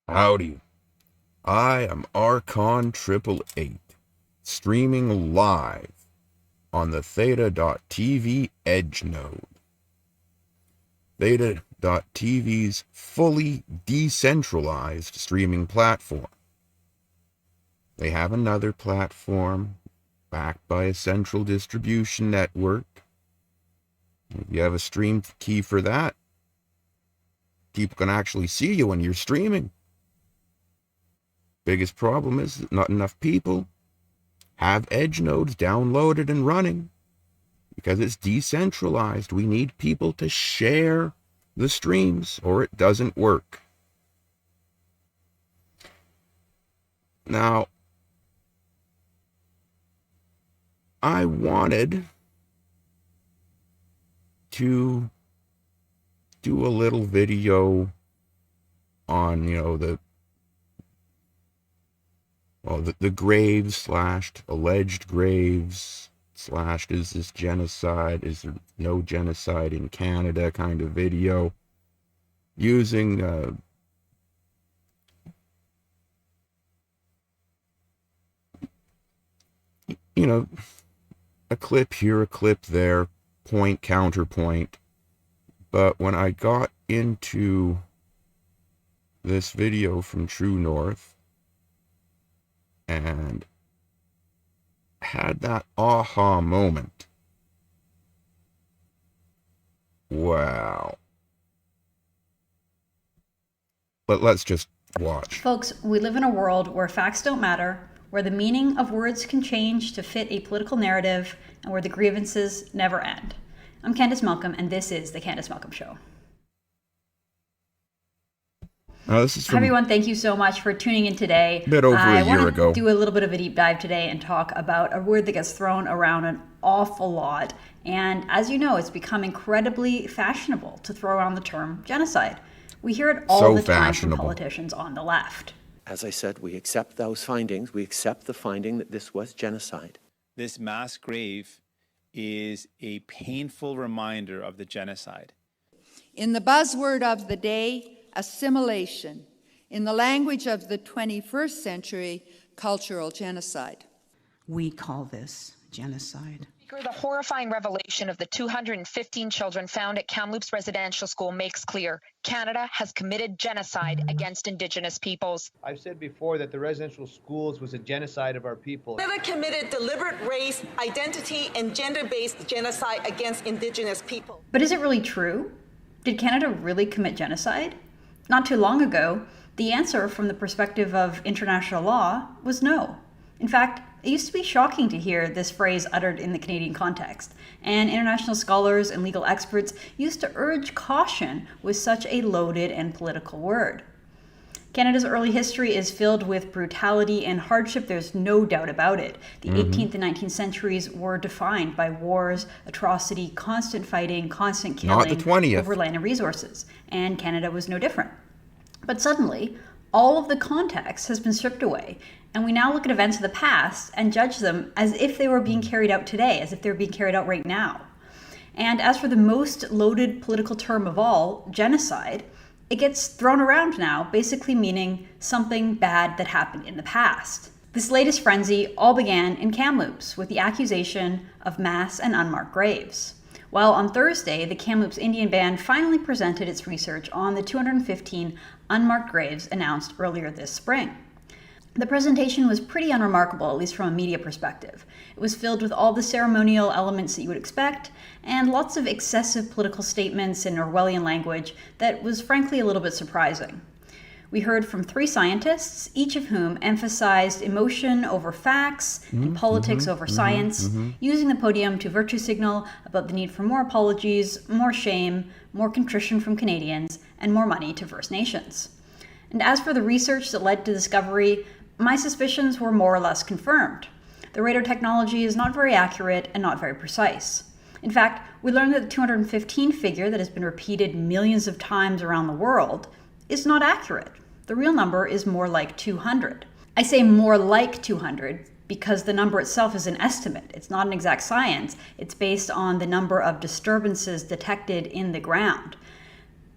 Howdy, I am Archon 888, streaming live on the Theta.tv Edge node. Theta.tv's fully decentralized streaming platform. They have another platform backed by a central distribution network. If you have a stream key for that, people can actually see you when you're streaming. Biggest problem is that not enough people have Edge nodes downloaded and running because it's decentralized. We need people to share the streams or it doesn't work. Now, I wanted to do a little video on, the graves / alleged graves / is this genocide, is there no genocide in Canada kind of video, using a clip here, a clip there, point, counterpoint. But when I got into this video from True North and had that aha moment, wow. But let's just watch. Folks, we live in a world where facts don't matter, where the meaning of words can change to fit a political narrative, and where the grievances never end. I'm Candice Malcolm, and this is The Candice Malcolm Show. This is Hi everyone, thank you so much for tuning in today. A bit over a year ago. I want to do a little bit of a deep dive today and talk about a word that gets thrown around an awful lot. And as you know, it's become incredibly fashionable to throw around the term genocide. We hear it all the time from politicians on the left. As I said, we accept those findings. We accept the finding that this was genocide. This mass grave is a painful reminder of the genocide. In the buzzword of the day, assimilation. In the language of the 21st century, cultural genocide. We call this genocide. The horrifying revelation of the 215 children found at Kamloops Residential School makes clear Canada has committed genocide against Indigenous peoples. I've said before that the residential schools was a genocide of our people. Canada committed deliberate race, identity, and gender-based genocide against Indigenous people. But is it really true? Did Canada really commit genocide? Not too long ago, the answer from the perspective of international law was no. In fact, it used to be shocking to hear this phrase uttered in the Canadian context, and international scholars and legal experts used to urge caution with such a loaded and political word. Canada's early history is filled with brutality and hardship, there's no doubt about it. The 18th and 19th centuries were defined by wars, atrocity, constant fighting, constant killing over land and resources, and Canada was no different. But suddenly, all of the context has been stripped away, and we now look at events of the past and judge them as if they were being carried out today, as if they were being carried out right now. And as for the most loaded political term of all, genocide, it gets thrown around now, basically meaning something bad that happened in the past. This latest frenzy all began in Kamloops with the accusation of mass and unmarked graves. Well, on Thursday, the Kamloops Indian band finally presented its research on the 215 unmarked graves announced earlier this spring. The presentation was pretty unremarkable, at least from a media perspective. It was filled with all the ceremonial elements that you would expect, and lots of excessive political statements in Orwellian language that was frankly a little bit surprising. We heard from 3 scientists, each of whom emphasized emotion over facts and politics over science, using the podium to virtue signal about the need for more apologies, more shame, more contrition from Canadians, and more money to First Nations. And as for the research that led to discovery, my suspicions were more or less confirmed. The radar technology is not very accurate and not very precise. In fact, we learned that the 215 figure that has been repeated millions of times around the world is not accurate. The real number is more like 200. I say more like 200 because the number itself is an estimate. It's not an exact science. It's based on the number of disturbances detected in the ground.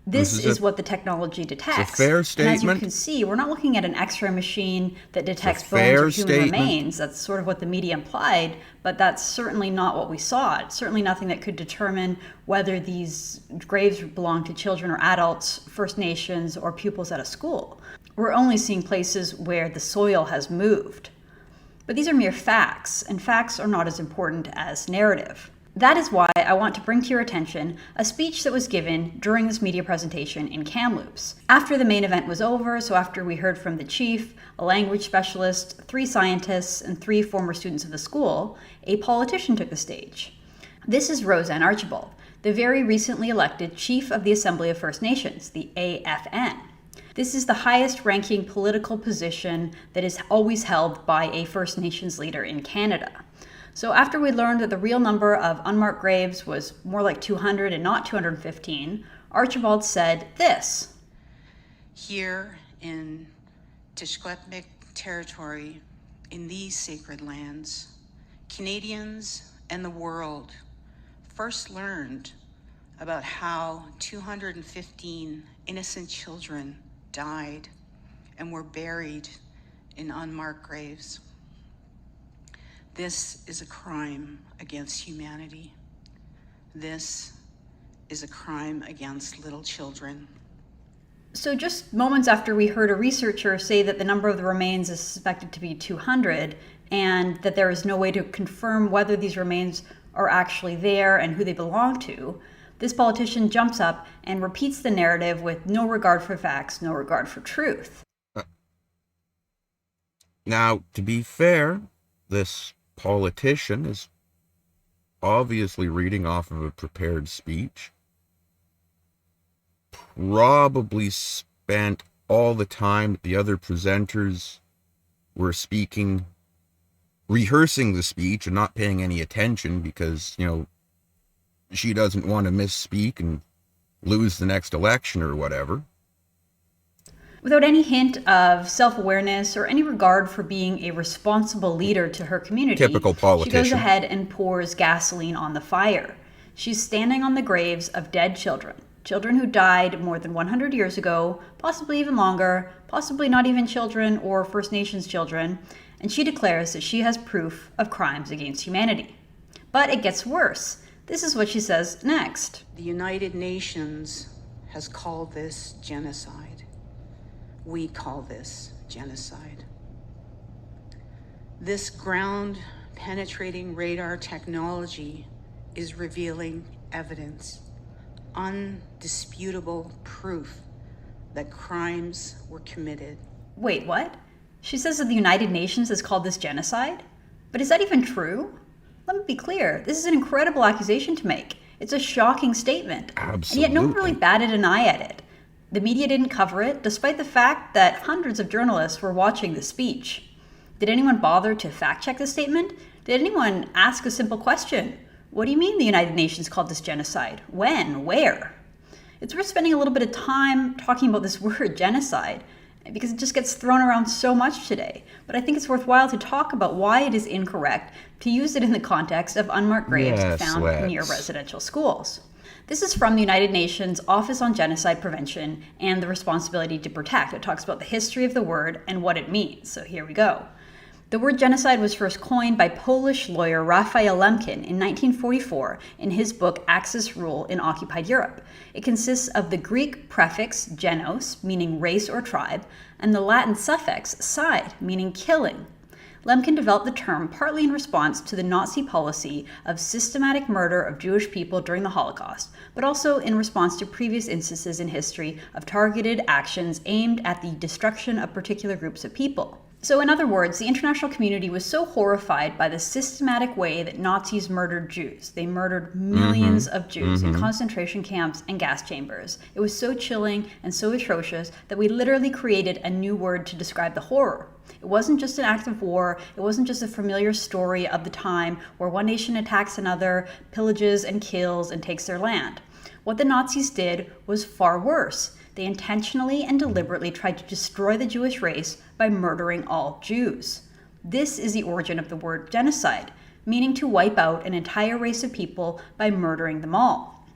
This is what the technology detects. It's a fair And as you statement. can see, we're not looking at an X-ray machine that detects bones fair or human statement. remains. That's sort of what the media implied, but that's certainly not what we saw. It's certainly nothing that could determine whether these graves belong to children or adults, First Nations, or pupils at a school. We're only seeing places where the soil has moved. But these are mere facts, and facts are not as important as narrative. That is why I want to bring to your attention a speech that was given during this media presentation in Kamloops. After the main event was over, so after we heard from the chief, a language specialist, 3 scientists, and 3 former students of the school, a politician took the stage. This is Roseanne Archibald, the very recently elected Chief of the Assembly of First Nations, the AFN. This is the highest ranking political position that is always held by a First Nations leader in Canada. So after we learned that the real number of unmarked graves was more like 200 and not 215, Archibald said this. Here in Tishkletmik territory, in these sacred lands, Canadians and the world first learned about how 215 innocent children died and were buried in unmarked graves. This is a crime against humanity. This is a crime against little children. So just moments after we heard a researcher say that the number of the remains is suspected to be 200 and that there is no way to confirm whether these remains are actually there and who they belong to, this politician jumps up and repeats the narrative with no regard for facts, no regard for truth. Now, to be fair, this politician is obviously reading off of a prepared speech. Probably spent all the time that the other presenters were speaking, rehearsing the speech and not paying any attention because, she doesn't want to misspeak and lose the next election or whatever. Without any hint of self-awareness or any regard for being a responsible leader to her community, Typical politician. She goes ahead and pours gasoline on the fire. She's standing on the graves of dead children, children who died more than 100 years ago, possibly even longer, possibly not even children or First Nations children, and she declares that she has proof of crimes against humanity. But it gets worse. This is what she says next. The United Nations has called this genocide. We call this genocide. This ground-penetrating radar technology is revealing evidence, undisputable proof that crimes were committed. Wait, what? She says that the United Nations has called this genocide? But is that even true? Let me be clear, this is an incredible accusation to make. It's a shocking statement. Absolutely. And yet no one really batted an eye at it. The media didn't cover it, despite the fact that hundreds of journalists were watching the speech. Did anyone bother to fact-check the statement? Did anyone ask a simple question? What do you mean the United Nations called this genocide? When? Where? It's worth spending a little bit of time talking about this word genocide, because it just gets thrown around so much today. But I think it's worthwhile to talk about why it is incorrect to use it in the context of unmarked graves found near residential schools. This is from the United Nations Office on Genocide Prevention and the Responsibility to Protect. It talks about the history of the word and what it means. So here we go. The word genocide was first coined by Polish lawyer Raphael Lemkin in 1944 in his book Axis Rule in Occupied Europe. It consists of the Greek prefix genos, meaning race or tribe, and the Latin suffix side, meaning killing. Lemkin developed the term partly in response to the Nazi policy of systematic murder of Jewish people during the Holocaust, but also in response to previous instances in history of targeted actions aimed at the destruction of particular groups of people. So in other words, the international community was so horrified by the systematic way that Nazis murdered Jews. They murdered millions of Jews in concentration camps and gas chambers. It was so chilling and so atrocious that we literally created a new word to describe the horror. It wasn't just an act of war. It wasn't just a familiar story of the time where one nation attacks another, pillages and kills and takes their land. What the Nazis did was far worse. They intentionally and deliberately tried to destroy the Jewish race by murdering all Jews. This is the origin of the word genocide, meaning to wipe out an entire race of people by murdering them all.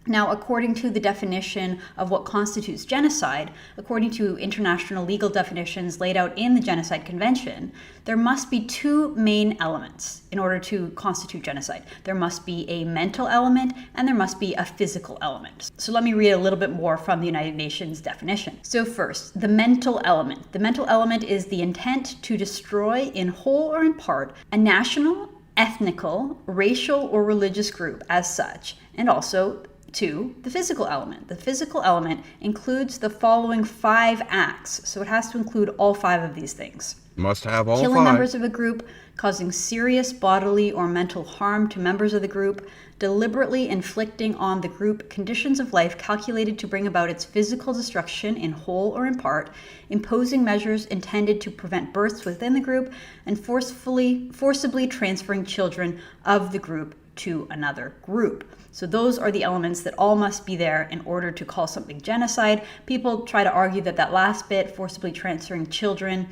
Now, according to the definition of what constitutes genocide, according to international legal definitions laid out in the Genocide Convention, there must be two main elements in order to constitute genocide. There must be a mental element and there must be a physical element. So let me read a little bit more from the United Nations definition. So first, the mental element. The mental element is the intent to destroy in whole or in part a national, ethnical, racial, or religious group as such, and also to the physical element. The physical element includes the following 5 acts, so it has to include all 5 of these things. Must have all Killing 5. members of a group, causing serious bodily or mental harm to members of the group, deliberately inflicting on the group conditions of life calculated to bring about its physical destruction in whole or in part, imposing measures intended to prevent births within the group, and forcibly transferring children of the group to another group. So those are the elements that all must be there in order to call something genocide. People try to argue that that last bit, forcibly transferring children,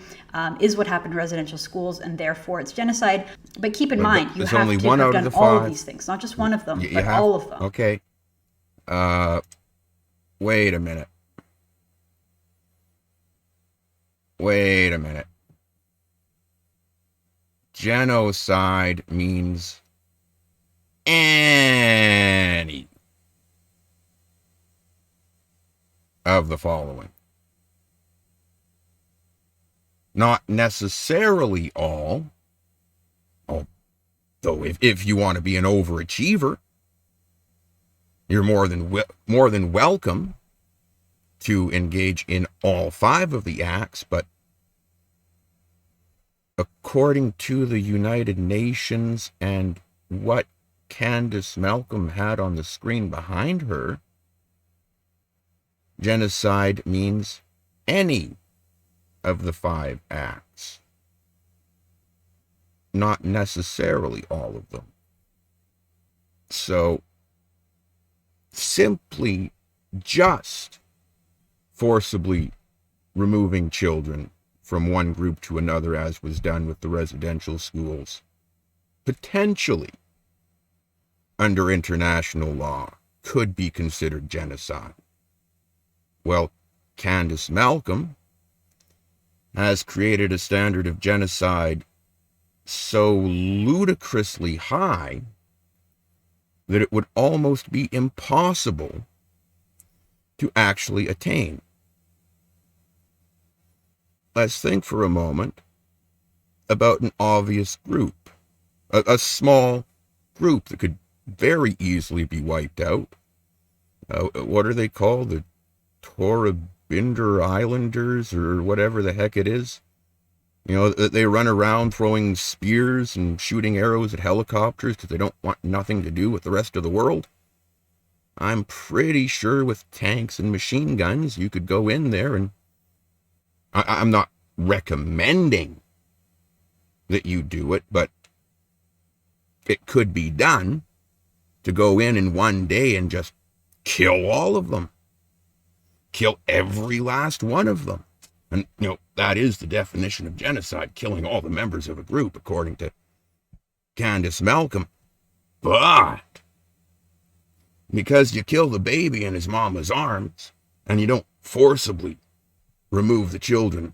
is what happened in residential schools, and therefore it's genocide. But keep in mind, you have only to one have out of done the all 5. of these things, not just one of them, but all of them. Okay. Wait a minute. Genocide means any of the following. Not necessarily all, though if you want to be an overachiever, you're more than welcome to engage in all 5 of the acts, but according to the United Nations and what Candice Malcolm had on the screen behind her, genocide means any of the 5 acts, not necessarily all of them. So simply just forcibly removing children from one group to another, as was done with the residential schools, potentially under international law, could be considered genocide. Well, Candice Malcolm has created a standard of genocide so ludicrously high that it would almost be impossible to actually attain. Let's think for a moment about an obvious group, a small group that could very easily be wiped out. What are they called? The Torabinda Islanders, or whatever the heck it is. You know, they run around throwing spears and shooting arrows at helicopters because they don't want nothing to do with the rest of the world. I'm pretty sure with tanks and machine guns, you could go in there and... I'm not recommending that you do it, but it could be done to go in one day and just kill all of them. Kill every last one of them. And, you know, that is the definition of genocide, killing all the members of a group, according to Candice Malcolm. But because you kill the baby in his mama's arms, and you don't forcibly remove the children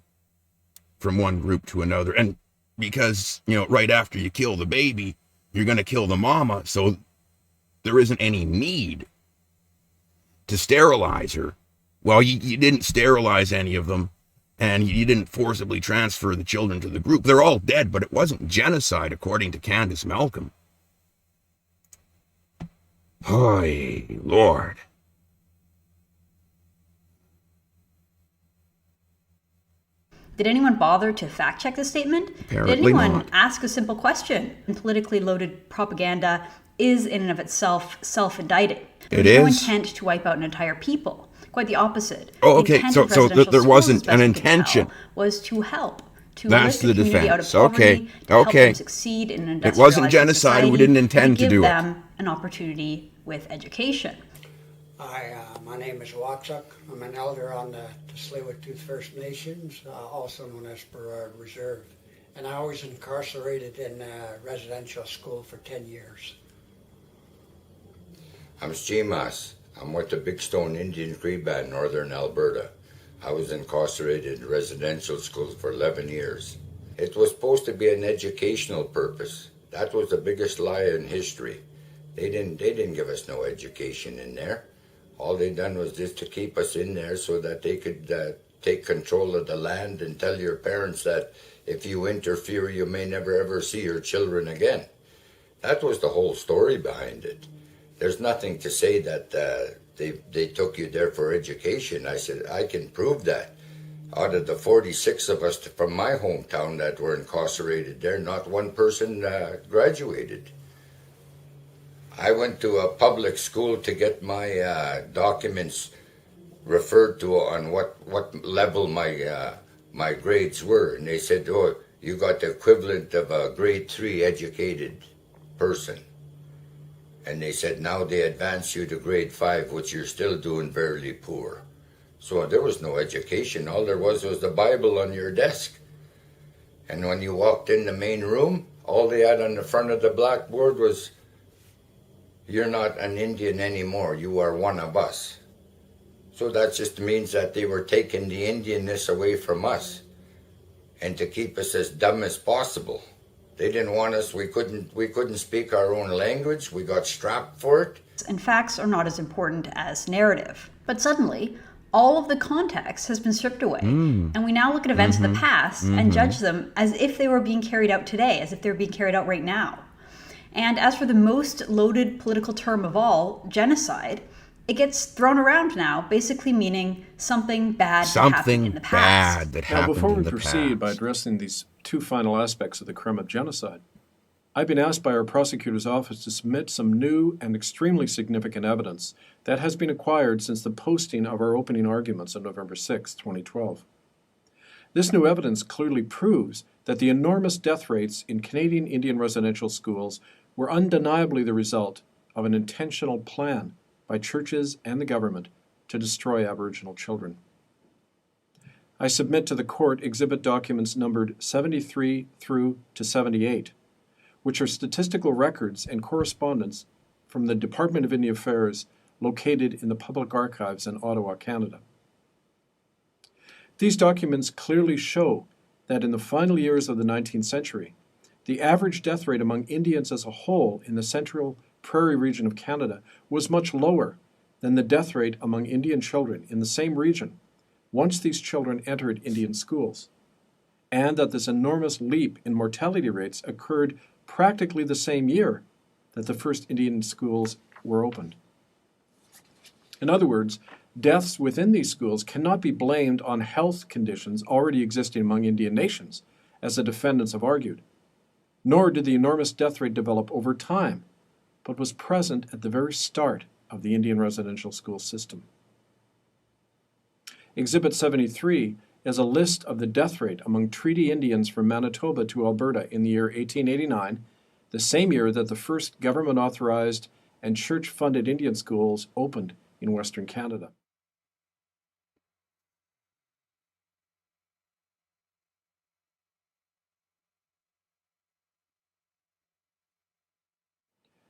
from one group to another, and because, you know, right after you kill the baby, you're going to kill the mama, so there isn't any need to sterilize her. Well, you didn't sterilize any of them, and you didn't forcibly transfer the children to the group. They're all dead, but it wasn't genocide, according to Candice Malcolm. Holy Lord. Did anyone bother to fact check this statement? Apparently Did anyone not. ask a simple question? Politically loaded propaganda is in and of itself self-indicting. There's no intent to wipe out an entire people. Quite the opposite. Oh, okay. The intent So of residential there schools, wasn't as best an we can intention. tell, was to help. To That's lift the the community out of defense. poverty, Okay. to help Okay. them succeed in an It industrialized wasn't genocide. society, We didn't and intend to give do it. them an opportunity with education. Hi, my name is Watsuk. I'm an elder on the Tsleil-Waututh First Nations, also known as Burrard Reserve. And I was incarcerated in a residential school for 10 years. I'm Seamus. I'm with the Big Stone Indian Cree Band, Northern Alberta. I was incarcerated in residential schools for 11 years. It was supposed to be an educational purpose. That was the biggest lie in history. They didn't give us no education in there. All they done was just to keep us in there so that they could take control of the land and tell your parents that if you interfere, you may never ever see your children again. That was the whole story behind it. There's nothing to say that they took you there for education. I said, I can prove that. Out of the 46 of us from my hometown that were incarcerated there, not one person graduated. I went to a public school to get my documents referred to on what level my grades were. And they said, oh, you got the equivalent of a grade 3 educated person. And they said, now they advance you to grade 5, which you're still doing very poor. So there was no education. All there was the Bible on your desk. And when you walked in the main room, all they had on the front of the blackboard was, you're not an Indian anymore, you are one of us. So that just means that they were taking the Indianness away from us and to keep us as dumb as possible. They didn't want us, we couldn't speak our own language, we got strapped for it. And facts are not as important as narrative. But suddenly, all of the context has been stripped away, and we now look at events of the past and judge them as if they were being carried out today, as if they were being carried out right now. And as for the most loaded political term of all, genocide, it gets thrown around now, basically meaning something bad that happened in the past. Now, before we proceed by addressing these two final aspects of the crime of genocide, I've been asked by our prosecutor's office to submit some new and extremely significant evidence that has been acquired since the posting of our opening arguments on November 6, 2012. This new evidence clearly proves that the enormous death rates in Canadian Indian residential schools were undeniably the result of an intentional plan by churches and the government to destroy Aboriginal children. I submit to the court exhibit documents numbered 73 through to 78, which are statistical records and correspondence from the Department of Indian Affairs located in the Public Archives in Ottawa, Canada. These documents clearly show that in the final years of the 19th century, the average death rate among Indians as a whole in the central prairie region of Canada was much lower than the death rate among Indian children in the same region once these children entered Indian schools, and that this enormous leap in mortality rates occurred practically the same year that the first Indian schools were opened. In other words, deaths within these schools cannot be blamed on health conditions already existing among Indian nations, as the defendants have argued. Nor did the enormous death rate develop over time, but was present at the very start of the Indian residential school system. Exhibit 73 is a list of the death rate among Treaty Indians from Manitoba to Alberta in the year 1889, the same year that the first government-authorized and church-funded Indian schools opened in Western Canada.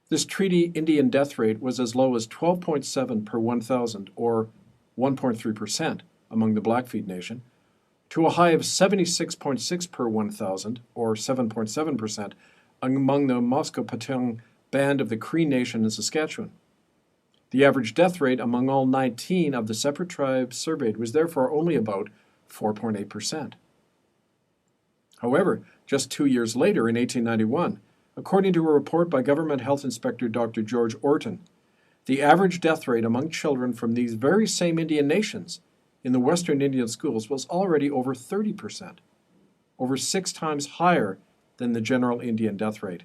This Treaty Indian death rate was as low as 12.7 per 1,000, or 1.3% among the Blackfeet Nation, to a high of 76.6 per 1,000, or 7.7%, among the Musqueam Band of the Cree Nation in Saskatchewan. The average death rate among all 19 of the separate tribes surveyed was therefore only about 4.8%. However, just 2 years later, in 1891, according to a report by Government Health Inspector Dr. George Orton, the average death rate among children from these very same Indian nations in the Western Indian schools was already over 30%, over 6 times higher than the general Indian death rate.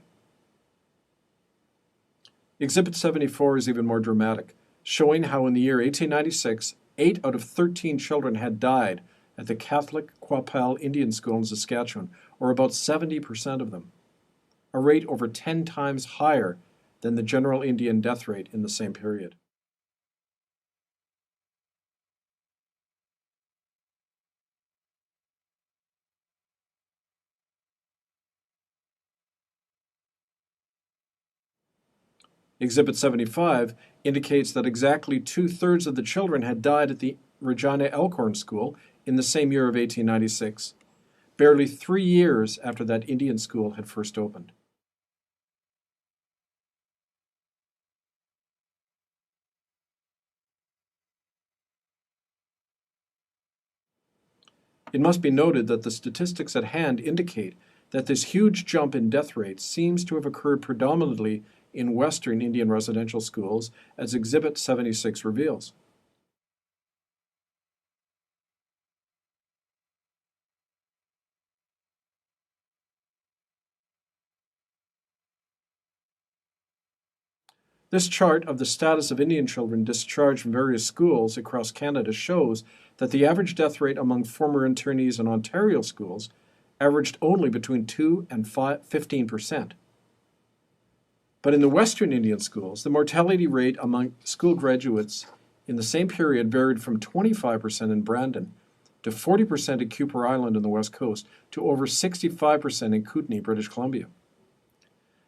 Exhibit 74 is even more dramatic, showing how in the year 1896, 8 out of 13 children had died at the Catholic Qu'Appelle Indian School in Saskatchewan, or about 70% of them, a rate over 10 times higher than the general Indian death rate in the same period. Exhibit 75 indicates that exactly 2/3 of the children had died at the Regina Elkhorn School in the same year of 1896, barely 3 years after that Indian school had first opened. It must be noted that the statistics at hand indicate that this huge jump in death rates seems to have occurred predominantly in Western Indian residential schools, as Exhibit 76 reveals. This chart of the status of Indian children discharged from various schools across Canada shows that the average death rate among former internees in Ontario schools averaged only between 2 and 15%. But in the Western Indian schools, the mortality rate among school graduates in the same period varied from 25% in Brandon to 40% at Cooper Island on the West Coast to over 65% in Kootenay, British Columbia.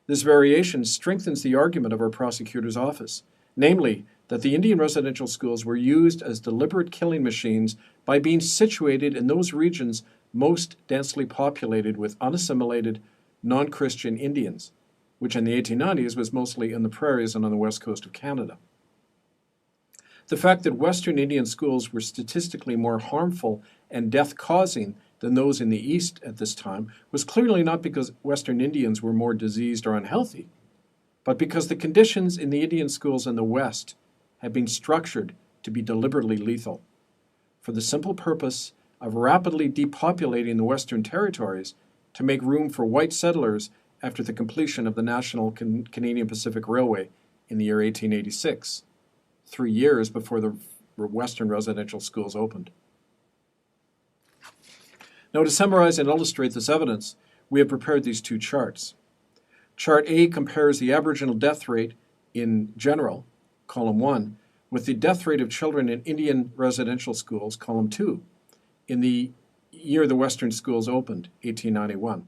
This variation strengthens the argument of our prosecutor's office, namely that the Indian residential schools were used as deliberate killing machines by being situated in those regions most densely populated with unassimilated, non-Christian Indians, which in the 1890s was mostly in the prairies and on the west coast of Canada. The fact that Western Indian schools were statistically more harmful and death-causing than those in the East at this time was clearly not because Western Indians were more diseased or unhealthy, but because the conditions in the Indian schools in the West had been structured to be deliberately lethal, for the simple purpose of rapidly depopulating the Western territories to make room for white settlers after the completion of the National Canadian Pacific Railway in the year 1886, 3 years before the Western residential schools opened. Now, to summarize and illustrate this evidence, we have prepared these two charts. Chart A compares the Aboriginal death rate in general, column 1, with the death rate of children in Indian residential schools, column 2, in the year the Western schools opened, 1891.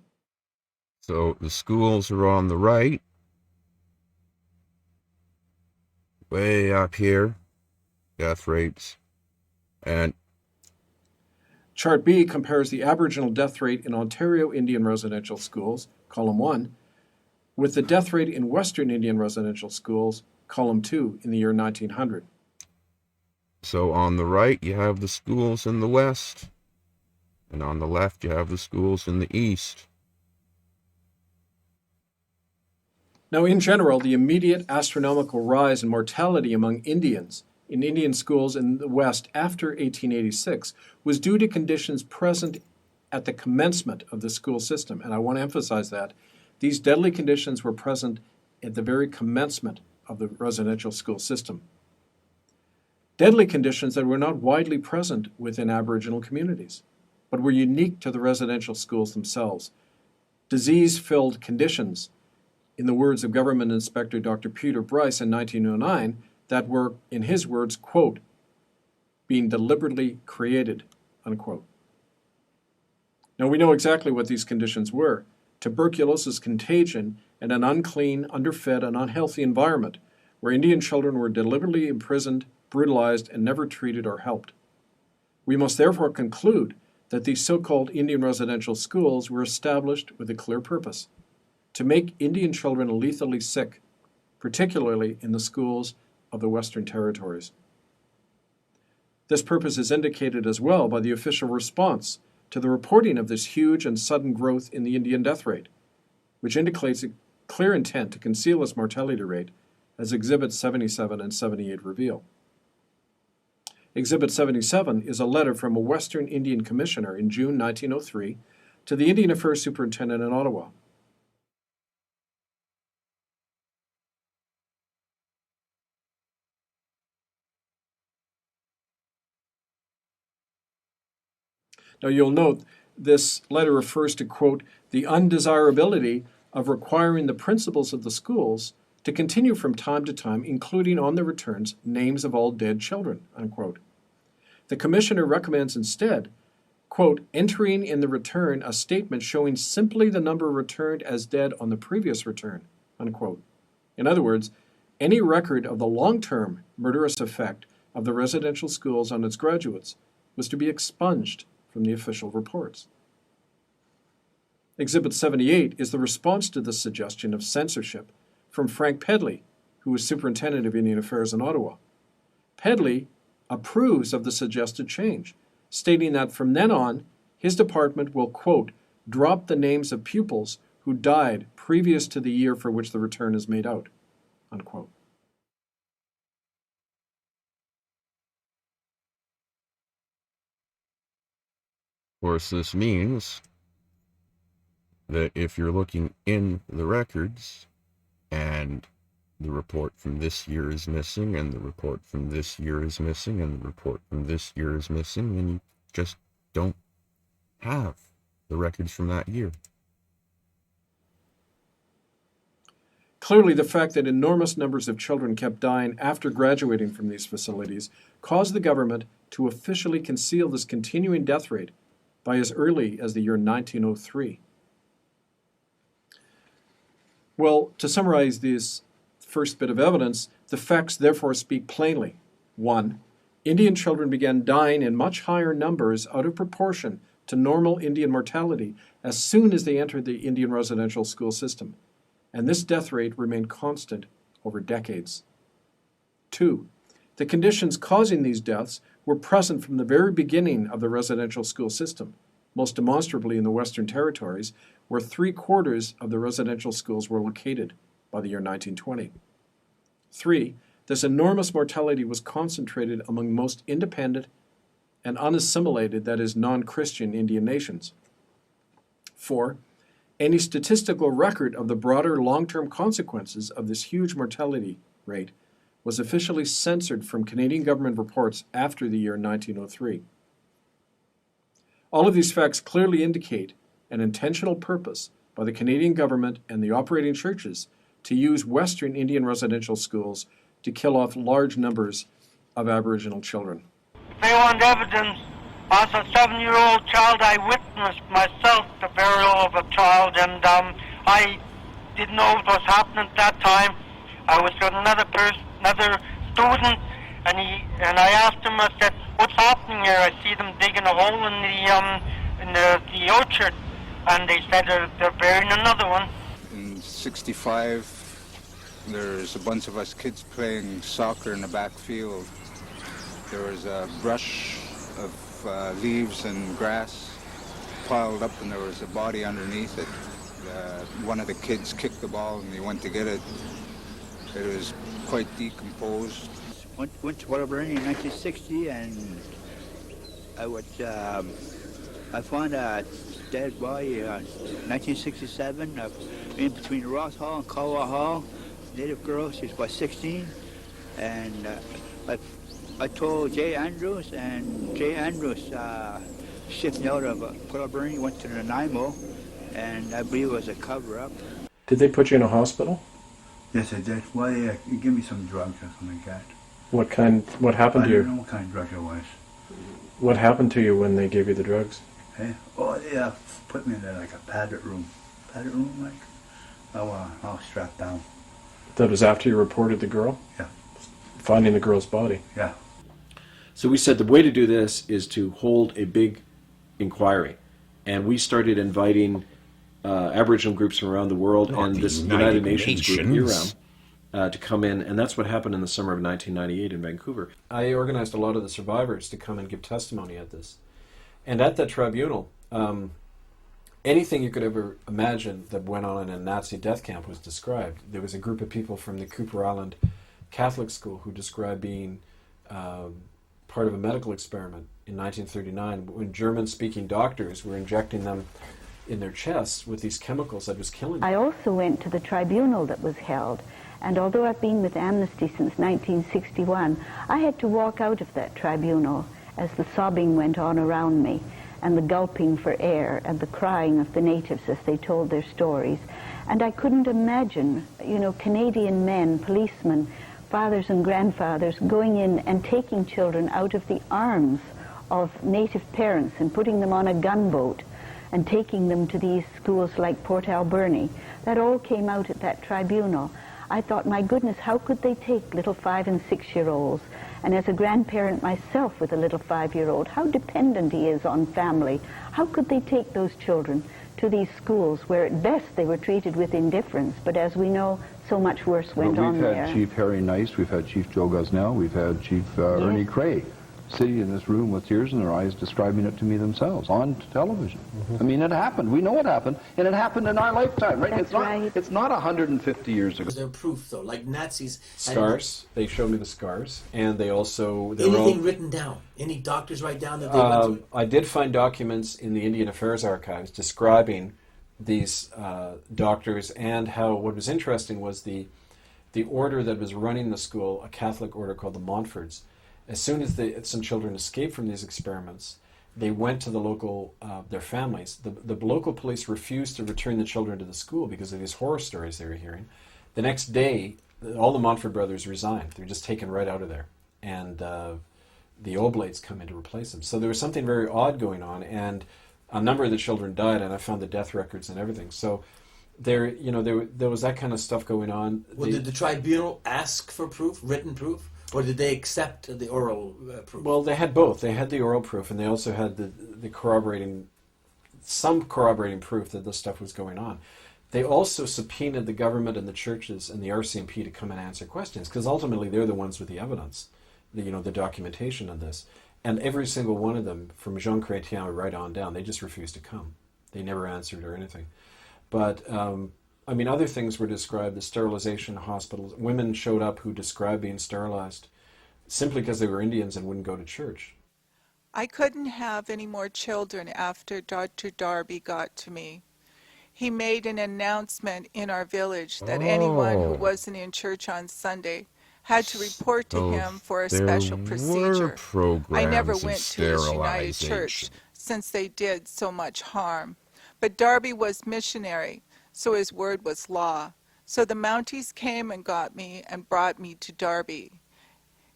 So the schools are on the right, way up here, death rates, and Chart B compares the Aboriginal death rate in Ontario Indian residential schools, column 1, with the death rate in Western Indian residential schools, column 2, in the year 1900. So on the right you have the schools in the West, and on the left you have the schools in the East. Now, in general, the immediate astronomical rise in mortality among Indians in Indian schools in the West after 1886 was due to conditions present at the commencement of the school system. And I want to emphasize that. These deadly conditions were present at the very commencement of the residential school system. Deadly conditions that were not widely present within Aboriginal communities, but were unique to the residential schools themselves. Disease-filled conditions, in the words of Government Inspector Dr. Peter Bryce in 1909, that were, in his words, quote, being deliberately created, unquote. Now, we know exactly what these conditions were: tuberculosis contagion and an unclean, underfed, and unhealthy environment where Indian children were deliberately imprisoned, brutalized, and never treated or helped. We must therefore conclude that these so-called Indian residential schools were established with a clear purpose: to make Indian children lethally sick, particularly in the schools of the Western Territories. This purpose is indicated as well by the official response to the reporting of this huge and sudden growth in the Indian death rate, which indicates a clear intent to conceal this mortality rate, as Exhibits 77 and 78 reveal. Exhibit 77 is a letter from a Western Indian commissioner in June 1903 to the Indian Affairs Superintendent in Ottawa. Now, you'll note this letter refers to, quote, the undesirability of requiring the principals of the schools to continue from time to time, including on the returns, names of all dead children, unquote. The commissioner recommends instead, quote, entering in the return a statement showing simply the number returned as dead on the previous return, unquote. In other words, any record of the long-term murderous effect of the residential schools on its graduates was to be expunged from the official reports. Exhibit 78 is the response to this suggestion of censorship from Frank Pedley, who was Superintendent of Indian Affairs in Ottawa. Pedley approves of the suggested change, stating that from then on, his department will, quote, drop the names of pupils who died previous to the year for which the return is made out, unquote. Of course, this means that if you're looking in the records and the report from this year is missing, and the report from this year is missing, and the report from this year is missing, then you just don't have the records from that year. Clearly, the fact that enormous numbers of children kept dying after graduating from these facilities caused the government to officially conceal this continuing death rate by as early as the year 1903. Well, to summarize this first bit of evidence, the facts therefore speak plainly. 1. Indian children began dying in much higher numbers out of proportion to normal Indian mortality as soon as they entered the Indian residential school system, and this death rate remained constant over decades. 2. The conditions causing these deaths were present from the very beginning of the residential school system, most demonstrably in the Western Territories, where 3/4 of the residential schools were located by the year 1920. 3. This enormous mortality was concentrated among most independent and unassimilated, that is, non-Christian Indian nations. 4. Any statistical record of the broader long-term consequences of this huge mortality rate was officially censored from Canadian government reports after the year 1903. All of these facts clearly indicate an intentional purpose by the Canadian government and the operating churches to use Western Indian residential schools to kill off large numbers of Aboriginal children. They want evidence. As a 7-year-old child, I witnessed myself the burial of a child, and I didn't know what was happening at that time. I was with another student, and I asked him, I said, "What's happening here?" I see them digging a hole in the orchard, and they said they're burying another one. In '65, there's a bunch of us kids playing soccer in the back field. There was a brush of leaves and grass piled up, and there was a body underneath it. One of the kids kicked the ball, and he went to get it. It was quite decomposed. Went to Waterbury in 1960, and I found a dead body in 1967 in between Ross Hall and Colwell Hall. Native girl, she was about 16, and I told Jay Andrews, and Jay Andrews shipped me out of Waterbury, went to Nanaimo, and I believe it was a cover-up. Did they put you in a hospital? Yes, I did. Well, they give me some drugs or something like that. What happened to you? I don't know what kind of drug it was. What happened to you when they gave you the drugs? Hey? Oh, they put me in like a padded room. Padded room, like? I was strapped down. That was after you reported the girl? Yeah. Finding the girl's body? Yeah. So we said the way to do this is to hold a big inquiry. And we started inviting Aboriginal groups from around the world and this United Nations group year-round to come in, and that's what happened in the summer of 1998 in Vancouver. I organized a lot of the survivors to come and give testimony at this. And at that tribunal, anything you could ever imagine that went on in a Nazi death camp was described. There was a group of people from the Cooper Island Catholic school who described being part of a medical experiment in 1939 when German-speaking doctors were injecting them in their chests with these chemicals that was killing them. I also went to the tribunal that was held, and although I've been with Amnesty since 1961, I had to walk out of that tribunal as the sobbing went on around me, and the gulping for air, and the crying of the natives as they told their stories. And I couldn't imagine, Canadian men, policemen, fathers and grandfathers going in and taking children out of the arms of native parents and putting them on a gunboat and taking them to these schools like Port Alberni. That all came out at that tribunal. I thought, my goodness, how could they take little 5- and 6-year-olds? And as a grandparent myself with a little 5-year-old, how dependent he is on family. How could they take those children to these schools where at best they were treated with indifference, but as we know, so much worse went on there. We've had Chief Harry Nice, we've had Chief Joe Gosnell, we've had Chief Ernie Cray sitting in this room with tears in their eyes describing it to me themselves on television. I mean, it happened. We know it happened, and it happened in our lifetime, right? It's not 150 years ago. Was there proof, though? Like Nazis... Scars. They showed me the scars, and they also... Anything written down? Any doctors write down that they went through it? I did find documents in the Indian Affairs Archives describing these doctors, and how what was interesting was the order that was running the school, a Catholic order called the Montforts. As soon as some children escaped from these experiments, they went to the local, their families. The local police refused to return the children to the school because of these horror stories they were hearing. The next day, all the Montfort brothers resigned. They were just taken right out of there. And the Oblates come in to replace them. So there was something very odd going on, and a number of the children died, and I found the death records and everything. So there was that kind of stuff going on. Well, did the tribunal ask for proof, written proof? Or did they accept the oral proof? Well, they had both. They had the oral proof, and they also had the corroborating proof that this stuff was going on. They also subpoenaed the government and the churches and the RCMP to come and answer questions, because ultimately they're the ones with the evidence, the documentation of this. And every single one of them, from Jean Chrétien right on down, they just refused to come. They never answered or anything. But other things were described, the sterilization hospitals. Women showed up who described being sterilized simply because they were Indians and wouldn't go to church. I couldn't have any more children after Dr. Darby got to me. He made an announcement in our village that anyone who wasn't in church on Sunday had to report to him for a special procedure. I never went to his United Church since they did so much harm. But Darby was missionary, so his word was law. So the Mounties came and got me and brought me to Darby.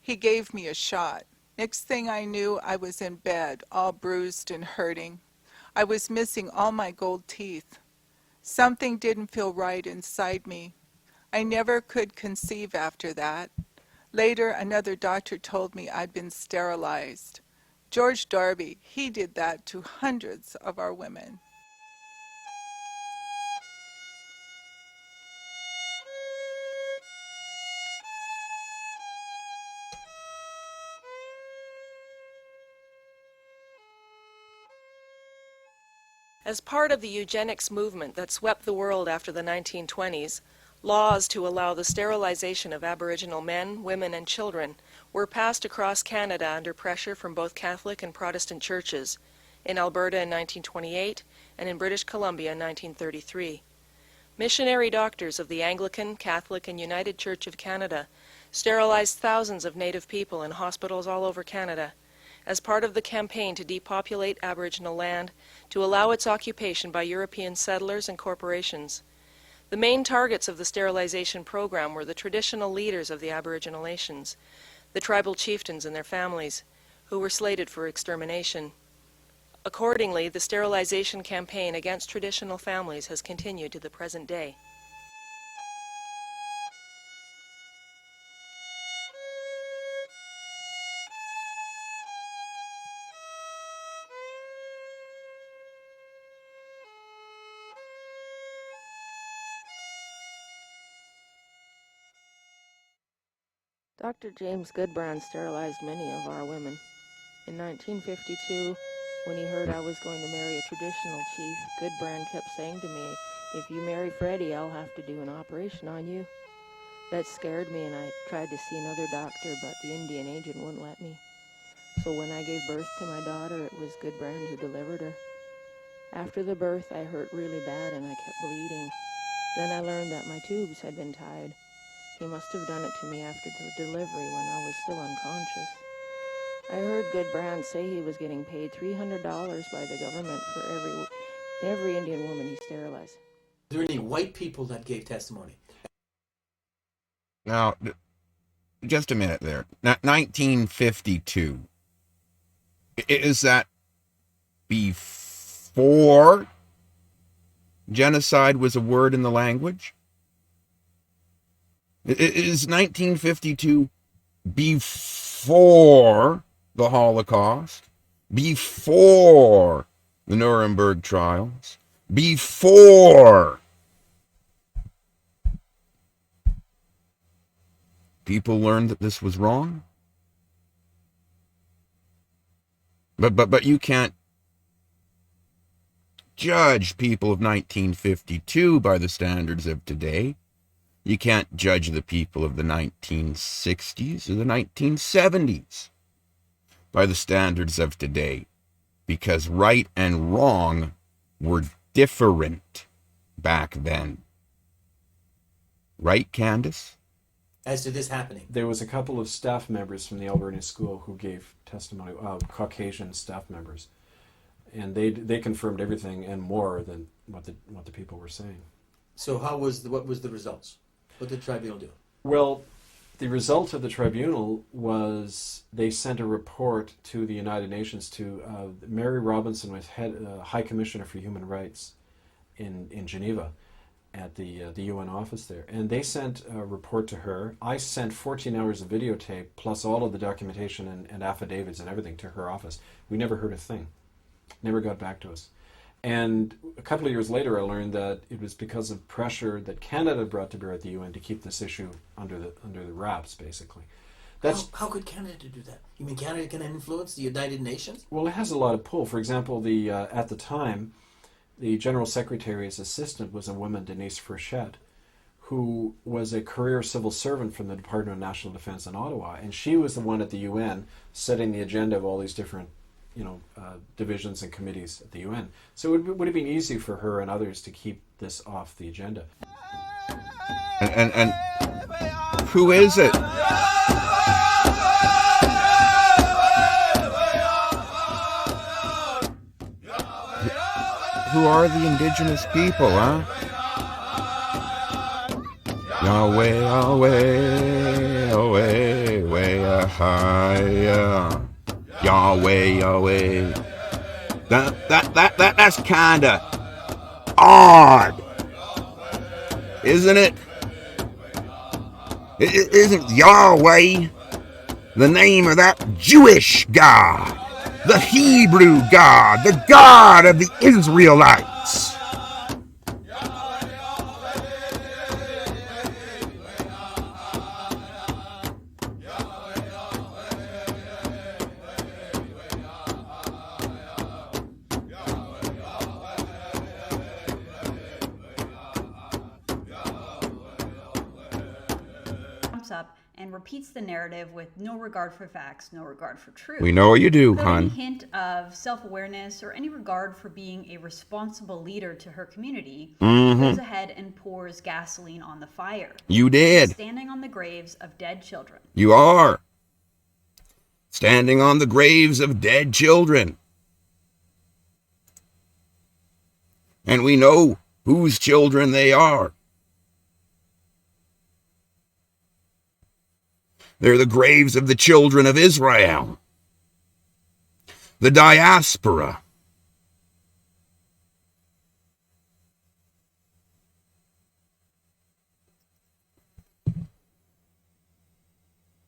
He gave me a shot. Next thing I knew, I was in bed, all bruised and hurting. I was missing all my gold teeth. Something didn't feel right inside me. I never could conceive after that. Later, another doctor told me I'd been sterilized. George Darby, he did that to hundreds of our women. As part of the eugenics movement that swept the world after the 1920s, laws to allow the sterilization of Aboriginal men, women, and children were passed across Canada under pressure from both Catholic and Protestant churches, in Alberta in 1928 and in British Columbia in 1933. Missionary doctors of the Anglican, Catholic, and United Church of Canada sterilized thousands of Native people in hospitals all over Canada, as part of the campaign to depopulate Aboriginal land to allow its occupation by European settlers and corporations. The main targets of the sterilization program were the traditional leaders of the Aboriginal nations, the tribal chieftains and their families, who were slated for extermination. Accordingly, the sterilization campaign against traditional families has continued to the present day. Dr. James Goodbrand sterilized many of our women. In 1952, when he heard I was going to marry a traditional chief, Goodbrand kept saying to me, "If you marry Freddie, I'll have to do an operation on you." That scared me, and I tried to see another doctor, but the Indian agent wouldn't let me. So when I gave birth to my daughter, it was Goodbrand who delivered her. After the birth, I hurt really bad and I kept bleeding. Then I learned that my tubes had been tied. He must have done it to me after the delivery when I was still unconscious. I heard Goodbrand say he was getting paid $300 by the government for every Indian woman he sterilized. Are there any white people that gave testimony? Now, just a minute there. 1952. Is that before genocide was a word in the language? Is 1952 before the Holocaust, before the Nuremberg trials, before people learned that this was wrong? But you can't judge people of 1952 by the standards of today. You can't judge the people of the 1960s or the 1970s by the standards of today, because right and wrong were different back then. Right, Candice? As to this happening. There was a couple of staff members from the Alberta School who gave testimony, Caucasian staff members, and they confirmed everything and more than what the people were saying. So what was the results? What did the tribunal do? Well, the result of the tribunal was they sent a report to the United Nations to Mary Robinson, was High Commissioner for Human Rights in Geneva at the UN office there. And they sent a report to her. I sent 14 hours of videotape plus all of the documentation and affidavits and everything to her office. We never heard a thing. Never got back to us. And a couple of years later, I learned that it was because of pressure that Canada brought to bear at the UN to keep this issue under the wraps, basically. How could Canada do that? You mean Canada can influence the United Nations? Well, it has a lot of pull. For example, at the time, the General Secretary's assistant was a woman, Denise Frechette, who was a career civil servant from the Department of National Defense in Ottawa, and she was the one at the UN setting the agenda of all these different divisions and committees at the UN. So it would have been easy for her and others to keep this off the agenda. And who is it? Who are the indigenous people, huh? Yahweh, Yahweh, Yahweh, Yahweh, Yahweh, Yahweh. That's kinda odd, isn't it? Isn't Yahweh the name of that Jewish God, the Hebrew God, the God of the Israelites? Up and repeats the narrative with no regard for facts, no regard for truth. We know you do, Without hon. any hint of self-awareness or any regard for being a responsible leader to her community, she goes ahead and pours gasoline on the fire. You did. She's standing on the graves of dead children. You are. Standing on the graves of dead children. And we know whose children they are. They're the graves of the children of Israel, the diaspora.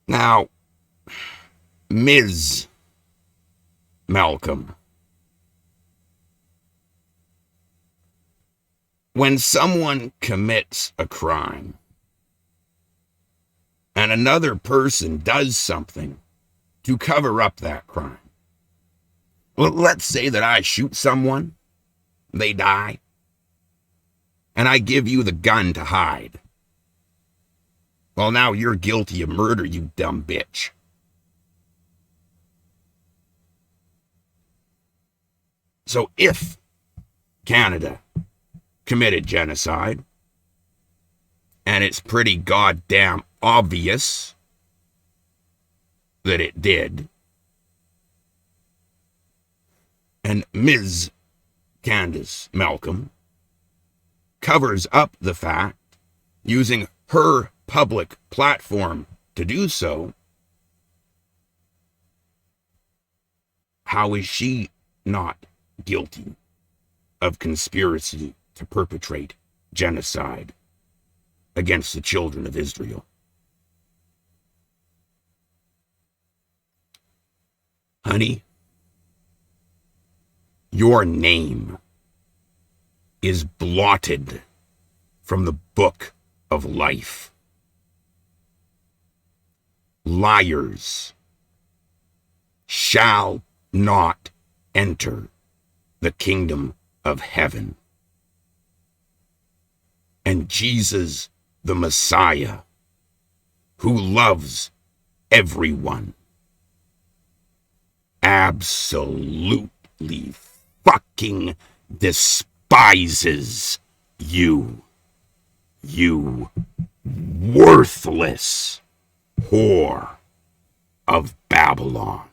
Now, Ms. Malcolm, when someone commits a crime, and another person does something to cover up that crime. Well, let's say that I shoot someone, they die, and I give you the gun to hide. Well, now you're guilty of murder, you dumb bitch. So if Canada committed genocide, and it's pretty goddamn obvious that it did, and Ms. Candice Malcolm covers up the fact using her public platform to do so, how is she not guilty of conspiracy to perpetrate genocide against the children of Israel? Honey, your name is blotted from the book of life. Liars shall not enter the kingdom of heaven. And Jesus, the Messiah, who loves everyone, absolutely fucking despises you. You worthless whore of Babylon.